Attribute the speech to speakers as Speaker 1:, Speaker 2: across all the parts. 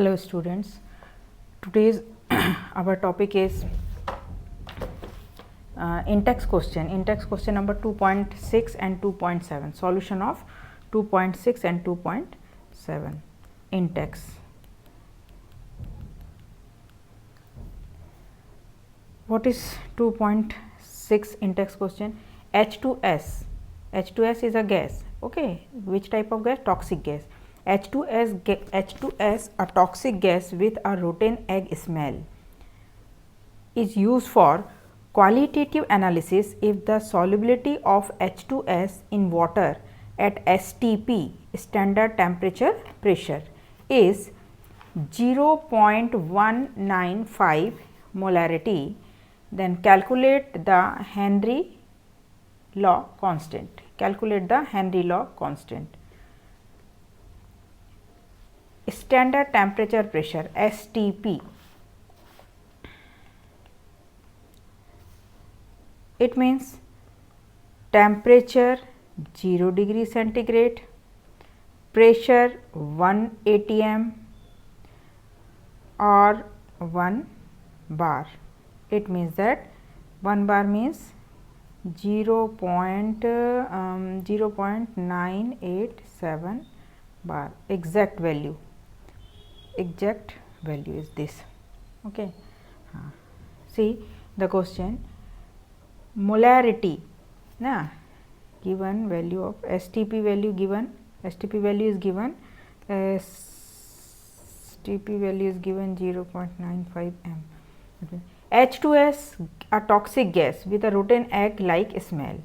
Speaker 1: Hello students, today's our topic is in-text question number 2.6 and 2.7, solution of 2.6 and 2.7 in-text. What is 2.6 in-text question? H2S is a gas, okay. Which type of gas? Toxic gas. H2S, a toxic gas with a rotten egg smell, is used for qualitative analysis if the solubility of H2S in water at STP, standard temperature pressure, is 0.195 molarity. Then calculate the Henry law constant. Standard temperature pressure STP, it means temperature 0 degree centigrade, pressure 1 atm or 1 bar. It means that 1 bar means 0.987 bar. Exact value is this, okay. See the question, molarity na, given value of STP value given, STP value is given 0.95 m. Okay. H2S, a toxic gas with a rotten egg like smell,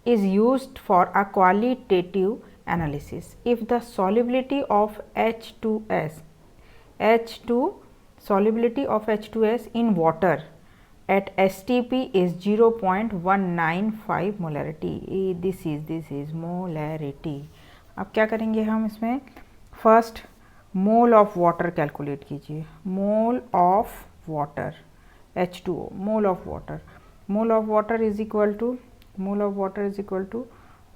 Speaker 1: is used for a qualitative analysis if the solubility of H2S in water at STP is 0.195 molarity. This is molarity. अब क्या करेंगे हम इसमें? First mole of water calculate कीजिए. Mole of water H2O, mole of water is equal to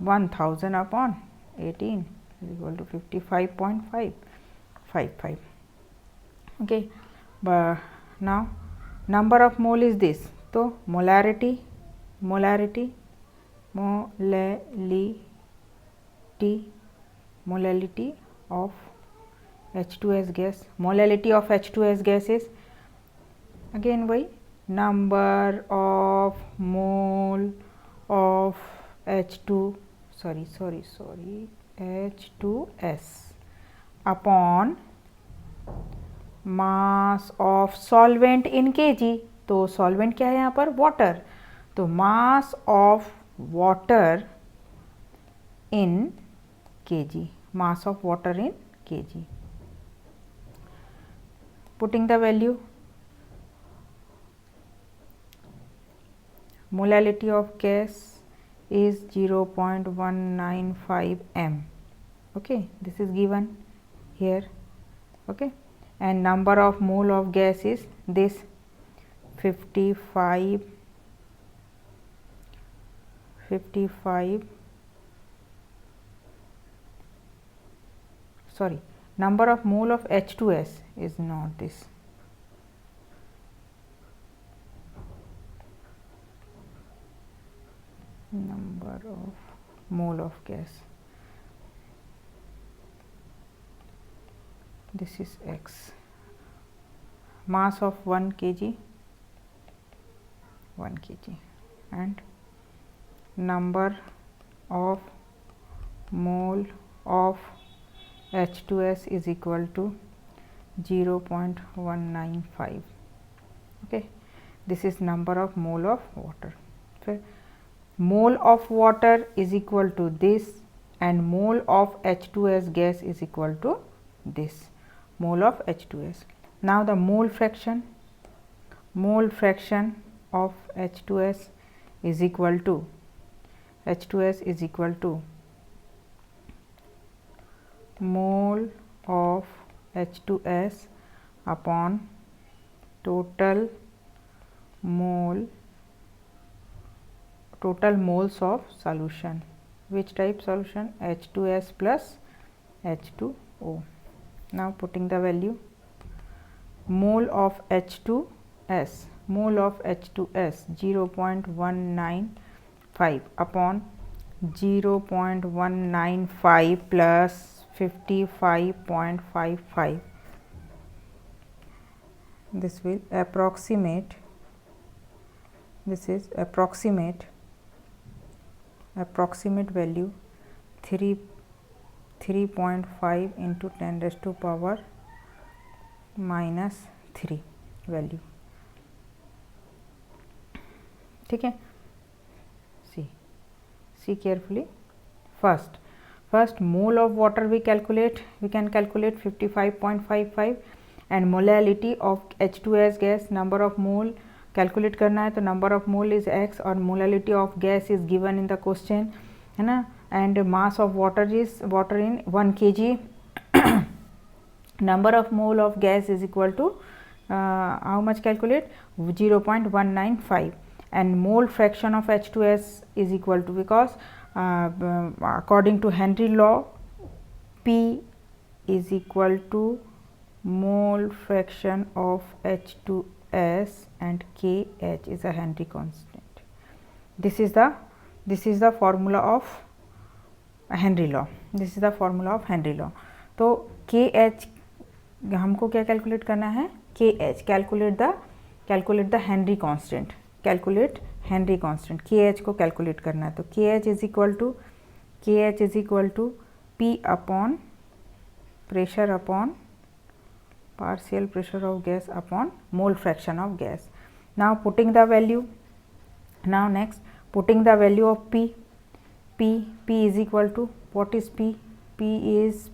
Speaker 1: 1000 upon 18 is equal to 55.555. Okay, but now number of mole is this. So molality of H2S gas. Molality of H2S gas is again why number of mole of H2S upon mass of solvent in kg. तो solvent क्या है यहाँ पर? water. तो mass of water in kg, putting the value, molality of gas is 0.195 m, okay. This is given here, okay. And number of mole of gas is this 55. Sorry, number of mole of H2S is not this. Number of mole of gas, this is X. Mass of 1 kg, and number of mole of H2S is equal to 0.195, okay. This is number of mole of water. So mole of water is equal to this, and mole of H2S gas is equal to this, mole of H2S. Now the mole fraction of H2S is equal to mole of H2S upon total moles of solution. Which type solution? H2S plus H2O. Now putting the value, mole of H2S, mole of H2S 0.195 upon 0.195 plus 55.55. This will approximate, this is approximate value 3.5 into 10 raised to power -3 value. ठीक है, see carefully. First mole of water we can calculate 55.55 and molality of H2S gas, number of mole calculate करना है. तो number of mole is x और molality of gas is given in the question, है ना. And mass of water is water in 1 kg. Number of mole of gas is equal to how much calculate 0.195 and mole fraction of H2S is equal to, because according to Henry law P is equal to mole fraction of H2S and KH is a Henry constant. This is the formula of Henry law. This is the formula of Henry law. तो KH हमको क्या calculate करना है, KH calculate the Henry constant, calculate Henry constant. KH को calculate करना है. तो KH is equal to P upon pressure upon partial pressure of gas upon mole fraction of gas. Now putting the value, next putting the value of P is equal to, what is P? P is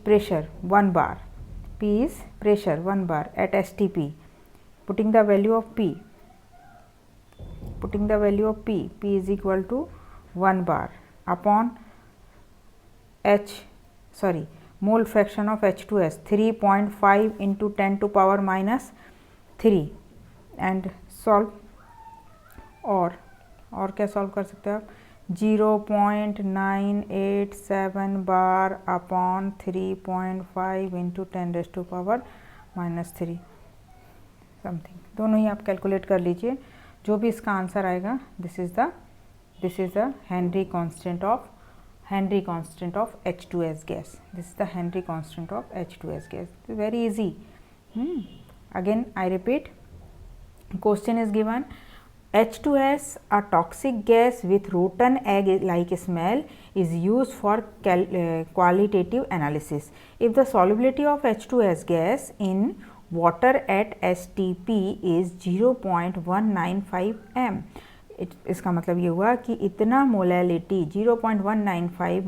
Speaker 1: pressure 1 bar. P is pressure 1 bar at STP. Putting the value of P is equal to 1 bar upon mole fraction of H2S 3.5 into 10 to power -3 and solve. और क्या solve कर सकते हैं आप, 0.987 bar upon 3.5 into 10 raise to power -3 something. दोनों ही आप calculate कर लीजिए, जो भी इसका आंसर आएगा. This is the Henry constant of H2S gas. This is the Henry constant of H2S gas. Very easy. Again I repeat, question is given, H2S, a toxic gas with rotten egg like smell, is used for qualitative analysis. If the solubility of H2S gas in water at STP is 0.195 m. इसका मतलब ये हुआ कि इतना molality 0.195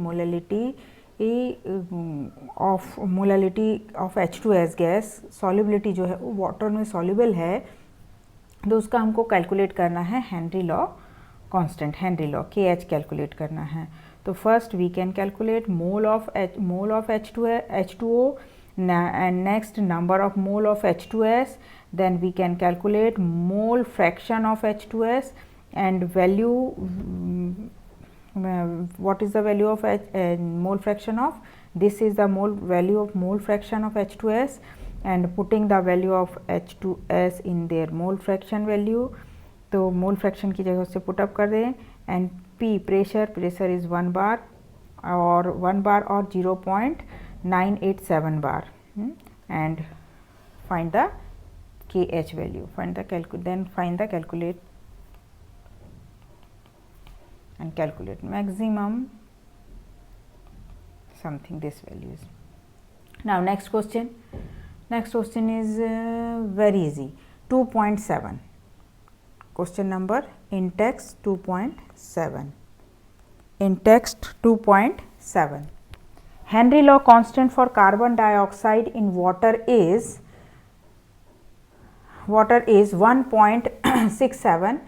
Speaker 1: molality of H2S gas solubility जो है वो water में सॉल्युबल है. तो उसका हमको कैलकुलेट करना है Henry law constant, Henry law KH calculate करना है. तो first we can calculate mole of H2O and next number of mole of H2S. Then we can calculate mole fraction of H2S and value, what is the value of mole fraction of, this is the value of mole fraction of H2S and putting the value of H2S in their mole fraction value. तो mole fraction की जगह से put up कर दें. and P pressure is 1 bar और 0.987 bar and find the KH value, then find the calculate and calculate maximum something, this value is. Now next question is very easy. 2.7 question number in text 2.7. In text 2.7, Henry law constant for carbon dioxide in water is 1.67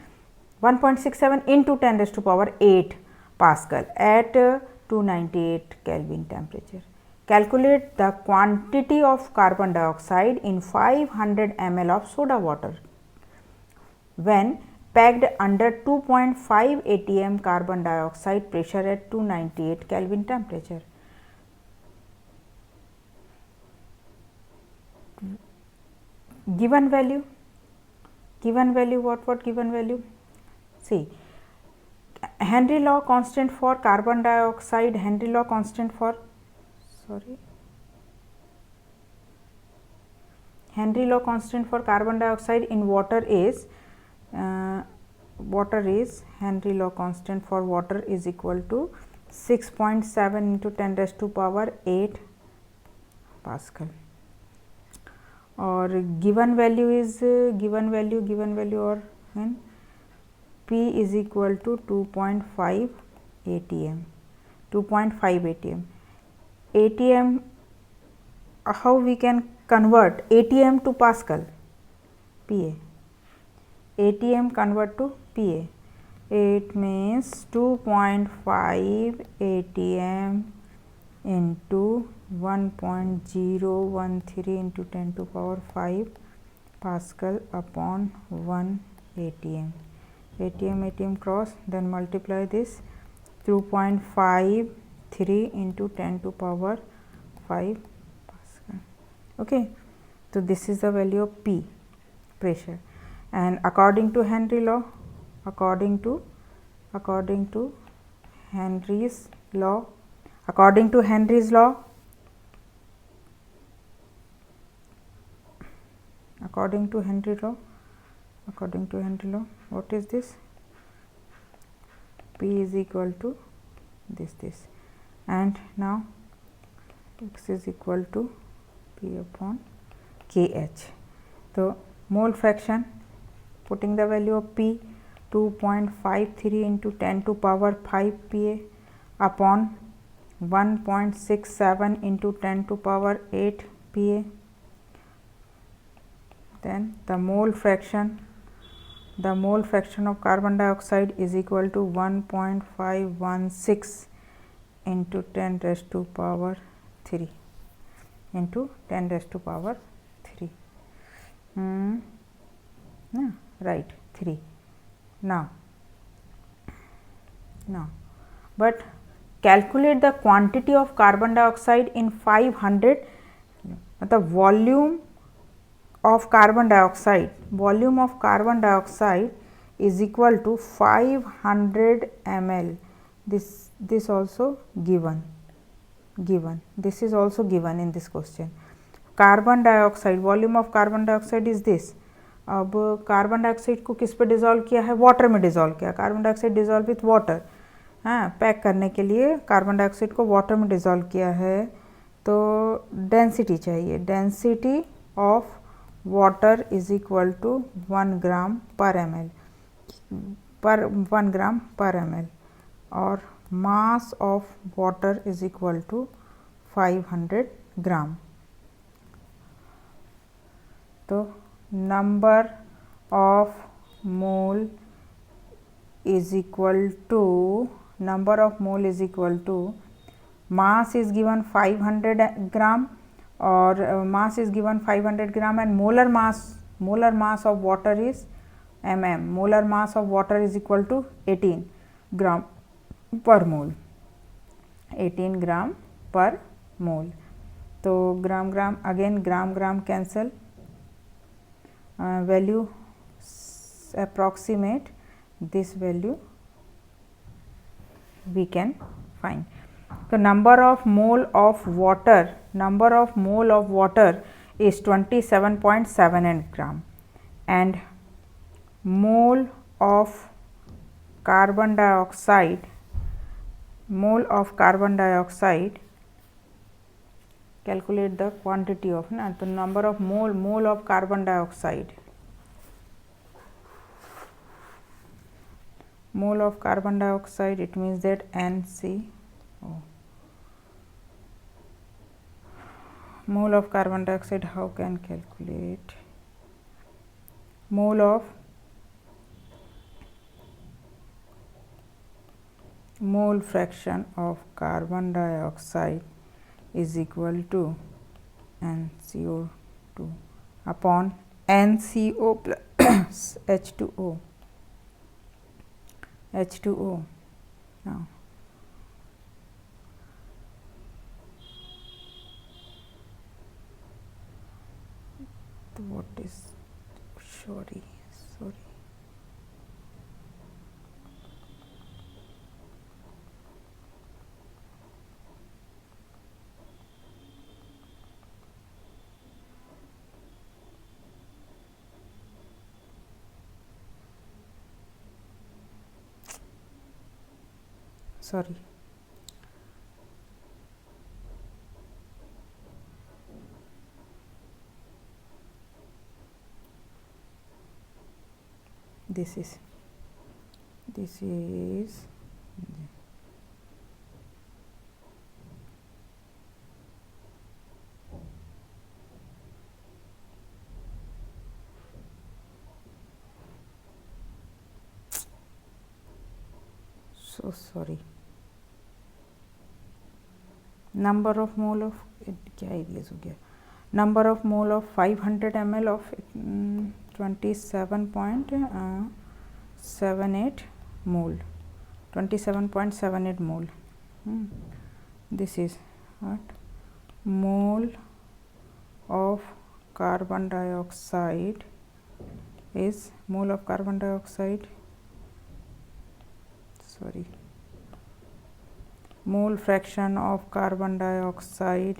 Speaker 1: into 10 raised to power 8 Pascal at 298 Kelvin temperature. Calculate the quantity of carbon dioxide in 500 ml of soda water when packed under 2.5 atm carbon dioxide pressure at 298 Kelvin temperature. given value, what given value? See, Henry law constant for carbon dioxide, Henry law constant for carbon dioxide in water is Henry law constant for water is equal to 6.7 into 10 raised to power 8 Pascal, or given value is given value or when P is equal to 2.5 atm. 2.5 atm. atm, how we can convert atm to Pascal? PA. atm convert to PA. It means 2.5 atm into 1.013 into 10 to power 5 Pascal upon 1 atm. atm cross, then multiply this 2.53 into 10 to power 5 Pascal. Okay, so this is the value of P, pressure, and according to Henry law, according to Henry's law, according to Henry's law, according to Henry law, what is this? P is equal to this, and now x is equal to P upon KH. So mole fraction, putting the value of P 2.53 into 10 to power 5 Pa upon 1.67 into 10 to power 8 Pa. Then the mole fraction of carbon dioxide is equal to 1.516 into 10 raised to power 3 into 10 raised to power 3. Right, 3. Now but calculate the quantity of carbon dioxide in 500, the volume of carbon dioxide is equal to 500 ml. This also given, this is also given in this question. Carbon dioxide, volume of carbon dioxide is this. अब carbon dioxide को किस पे dissolve किया है? Water में dissolve किया. Carbon dioxide dissolve with water. हाँ, pack करने के लिए कार्बन डाइऑक्साइड को वाटर में डिज़ोल्व किया है, तो डेंसिटी चाहिए. Density of water is equal to 1 gram per ml, और mass of water is equal to 500 gram. तो number of mole is equal to mass is given 500 gram, or mass is given 500 gram, and molar mass of water is mm. Molar mass of water is equal to 18 gram per mole. 18 gram per mole. तो gram again gram cancel. Value approximate this value we can find. So number of mole of water is 27.78 gram, and mole of carbon dioxide, calculate the quantity of the number of mole of carbon dioxide. Mole of carbon dioxide, it means that NCO. Mole of carbon dioxide, how can calculate? Mole fraction of carbon dioxide is equal to NCO2 upon NCO plus H2O. Now तो what is sorry sorry this is so sorry number of mole of क्या areas हो गया number of mole of 500 ml of 27.78 mole 27.78 mole this is what mole of carbon dioxide is mole of carbon dioxide mole fraction of carbon dioxide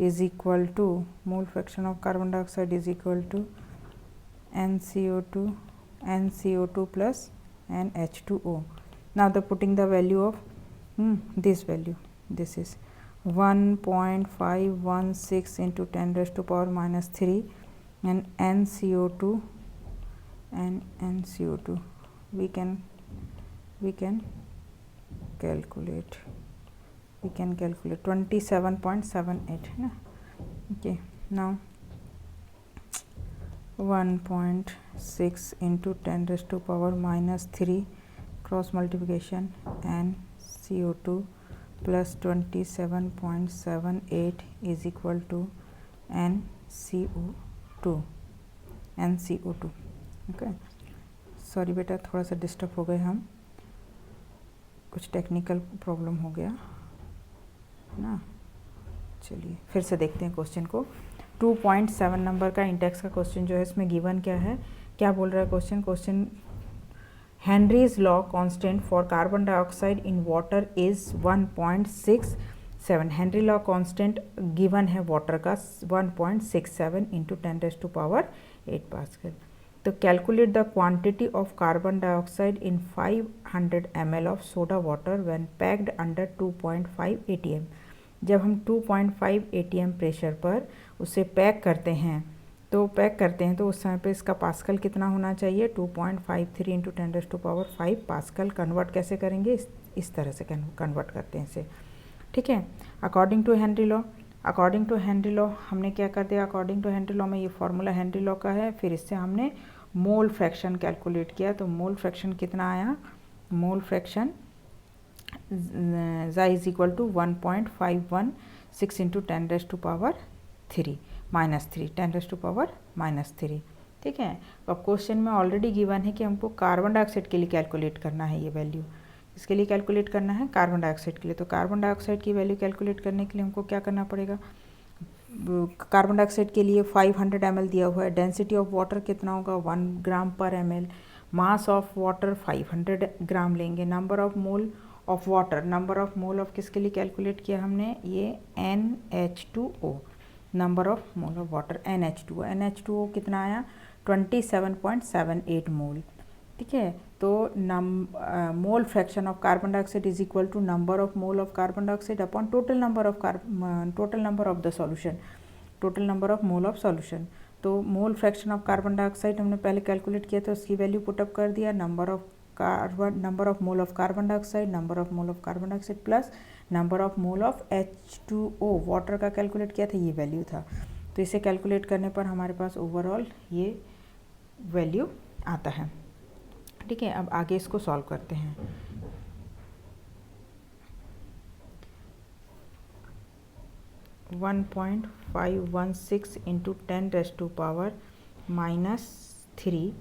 Speaker 1: is equal to NCO2 plus NH2O. Now the putting the value of this value, this is 1.516 into 10 raised to power minus 3 and NCO2 we can calculate 27.78 ना. Okay, now 1.6 into 10 raised to power minus 3 cross multiplication NCO2 plus 27.78 is equal to NCO2. Okay, sorry बेटा थोड़ा सा disturb हो गए हम, कुछ technical problem हो गया ना. चलिए फिर से देखते हैं क्वेश्चन को. 2.7 नंबर का इंडेक्स का क्वेश्चन जो है इसमें गिवन क्या है, क्या बोल रहा है question Henry's law constant for carbon dioxide in water is 1.67. Henry law constant given है वाटर का 1.67 into 10 raised to power 8 pascal. तो calculate the quantity of carbon dioxide in 500 ml of soda water when packed under 2.5 atm. जब हम 2.5 atm pressure पर उसे pack करते हैं तो उस समय पे इसका पास्कल कितना होना चाहिए, 2.53 into 10 raised to power 5 pascal. Convert कैसे करेंगे, इस तरह से कन्वर्ट करते हैं इसे. ठीक है, अकॉर्डिंग टू हेनरी लॉ हमने क्या कर दिया, अकॉर्डिंग टू हेनरी लॉ में ये फार्मूला हेनरी लॉ का है, फिर इससे हमने मोल फ्रैक्शन कैलकुलेट किया. तो मोल फ्रैक्शन कितना आया, mole fraction Z is equal to 1.516 into 10 raised to power 3 minus 3 10 raised to power minus 3. ठीक है, अब क्वेश्चन में ऑलरेडी गिवन है कि हमको कार्बन डाइऑक्साइड के लिए कैलकुलेट करना है ये वैल्यू. इसके लिए कैलकुलेट करना है कार्बन डाइऑक्साइड के लिए. तो कार्बन डाइऑक्साइड की वैल्यू कैलकुलेट करने के लिए हमको क्या करना पड़ेगा, कार्बन डाइऑक्साइड के लिए 500 ml दिया हुआ है. डेंसिटी ऑफ वाटर कितना होगा, 1 gram per ml. Mass of water 500 gram लेंगे. Number of mole of water, number of mole of किसके लिए कैलकुलेट किया हमने, ये NH2O. Number of mole of water NH2O कितना आया, 27.78 मोल. ठीक है, तो mole fraction of carbon dioxide is equal to number of mole of carbon dioxide upon total number of the solution, total number of mole of solution. तो mole fraction of carbon dioxide हमने पहले calculate किया था, उसकी value put up कर दिया. Number of mole of carbon dioxide, number of mole of carbon dioxide plus number of mole of H2O water का calculate किया था, ये वैल्यू था. तो इसे कैलकुलेट करने पर हमारे पास ओवरऑल ये वैल्यू आता है. ठीक है, अब आगे इसको सॉल्व करते हैं. (1.516 into 10 raised to power -3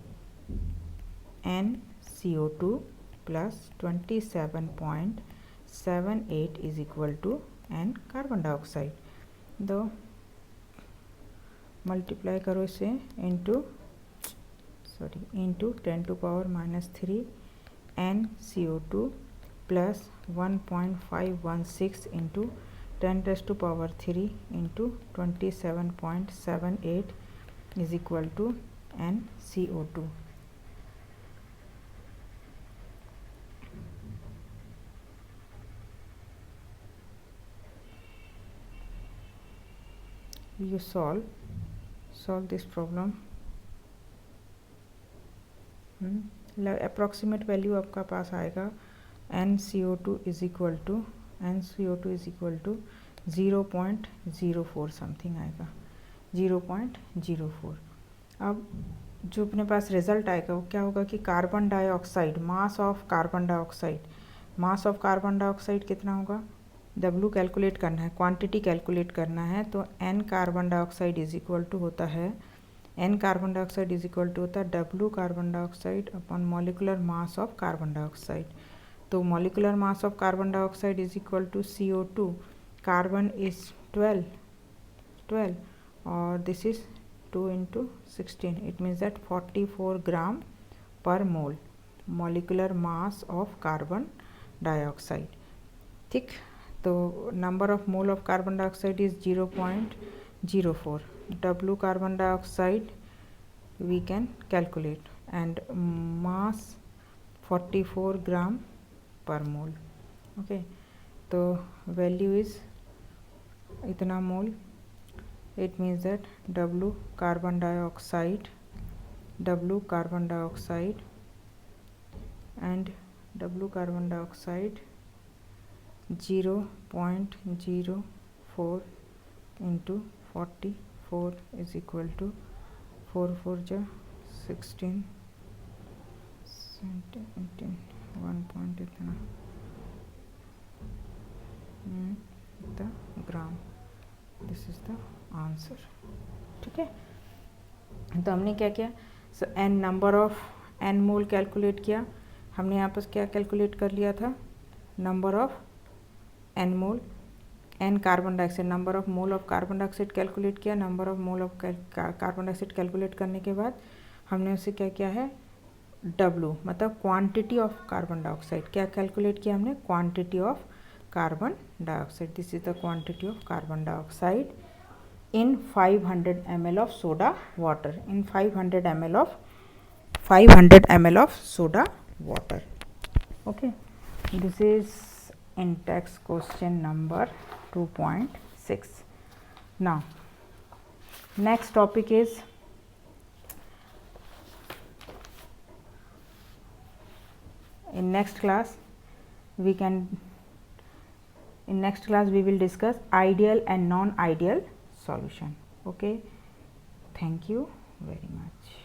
Speaker 1: NCO2 plus 27.78 is equal to N carbon dioxide. The multiply करो इसे into 10⁻³ NCO2 plus 1.516 into 10⁻³ into 27.78 is equal to NCO2। You solve this problem। Approximate value आपका पास आएगा NCO2 is equal to 0.04 something आएगा, 0.04। अब जो अपने पास result आएगा वो क्या होगा कि carbon dioxide, mass of carbon dioxide कितना होगा, W कैलकुलेट करना है, क्वांटिटी कैलकुलेट करना है। तो N carbon dioxide is equal to होता है W carbon dioxide upon molecular mass of carbon dioxide. तो molecular mass of carbon dioxide is equal to CO2, carbon is 12 और this is 2 into 16, it means that 44 gram per mole molecular mass of carbon dioxide. ठीक, तो number of mole of carbon dioxide is 0.04। W carbon डाइऑक्साइड we can calculate and mass 44 gram per mole. Okay, तो value is इतना mole, it means that W carbon dioxide and W carbon dioxide 0.04 into 44 is equal to 4 जा 16 17 1 point इतना gram. This is the answer. ठीक है, तो हमने क्या किया, N number of N mole calculate किया हमने, यहाँ पर क्या कैलकुलेट कर लिया था, number of N mole, N carbon dioxide, number of mole of carbon dioxide calculate किया। Number of mole of carbon dioxide calculate करने के बाद हमने उसे क्या किया है, W मतलब क्वांटिटी ऑफ कार्बन डाइऑक्साइड, क्या कैलकुलेट किया हमने, quantity of carbon dioxide. This is the quantity of carbon dioxide in 500 ml of soda water, in 500 ml of soda water. Okay, this is in text question number 2.6. Now next topic is in next class we will discuss ideal and non-ideal solution. Okay, thank you very much.